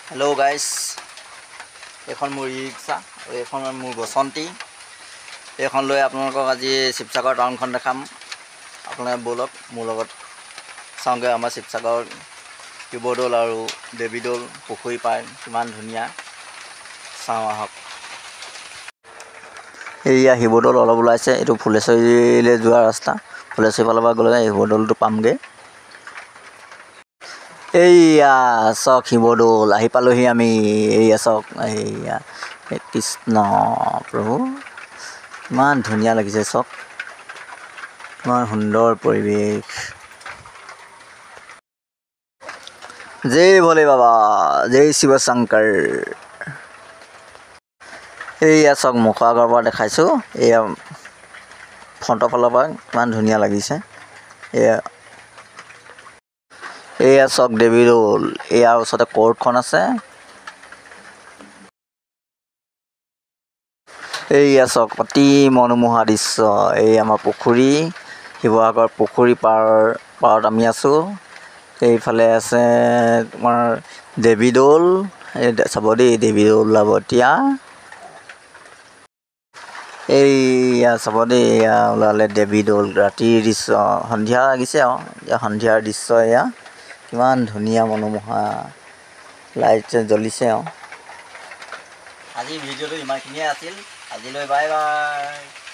Hello' guys, এইখন মোৰ ই rickshaw আৰু এইখন মোৰ বসন্তী। এইখন লৈ আপোনালোকক আজি শিৱসাগৰ টাউনখন দেখাম। আপোনালোকে ব'লক মোৰ লগত চাওঁগৈ আমাৰ শিৱসাগৰ শিৱদৌল আৰু দেৱীদৌল, পুখুৰী পাৰ কিমান ধুনীয়া, চাওঁ আহক। এয়া শিৱদৌল অলপ ওলাইছে, এইটো ফুলেশ্বৰীলৈ যোৱা ৰাস্তা। ফুলেশ্বৰী ফালৰ পৰা গ'লে শিৱদৌলটো পামগৈ। এইয়া চাওক শিৱদৌল, আহি পালোহি আমি। এইয়া চাওক, এইয়া কৃষ্ণ প্ৰভু, ইমান ধুনীয়া লাগিছে চাওক, ইমান সুন্দৰ পৰিৱেশ। জয় ভোলে বাবা, জয় শিৱ শংকৰ। এইয়া চাওক, মুখৰ আগৰ পৰা দেখাইছোঁ। এয়া ফ্ৰণ্টৰ ফালৰ পৰা কিমান ধুনীয়া লাগিছে। এয়া চাওক দেৱীদৌল, এয়া ওচৰতে কৰ্টখন আছে। এইয়া চাওক অতি মনোমোহা দৃশ্য। এই আমাৰ পুখুৰী, শিৱসাগৰ পুখুৰী পাৰত আমি আছোঁ। এইফালে আছে তোমাৰ দেৱীদৌল, এই চাব দেই, দেৱীদৌল ওলাব এতিয়া। এইয়া চাব দেই, এয়া ওলালে দেৱীদৌল। ৰাতিৰ দৃশ্য, সন্ধিয়া লাগিছে আৰু এতিয়া সন্ধিয়াৰ দৃশ্য। এয়া কিমান ধুনীয়া মনোমোহা, লাইট জ্বলিছে আৰু। আজিৰ ভিডিঅ'টো ইমানখিনিয়ে আছিল। আজিলৈ বাই বাই।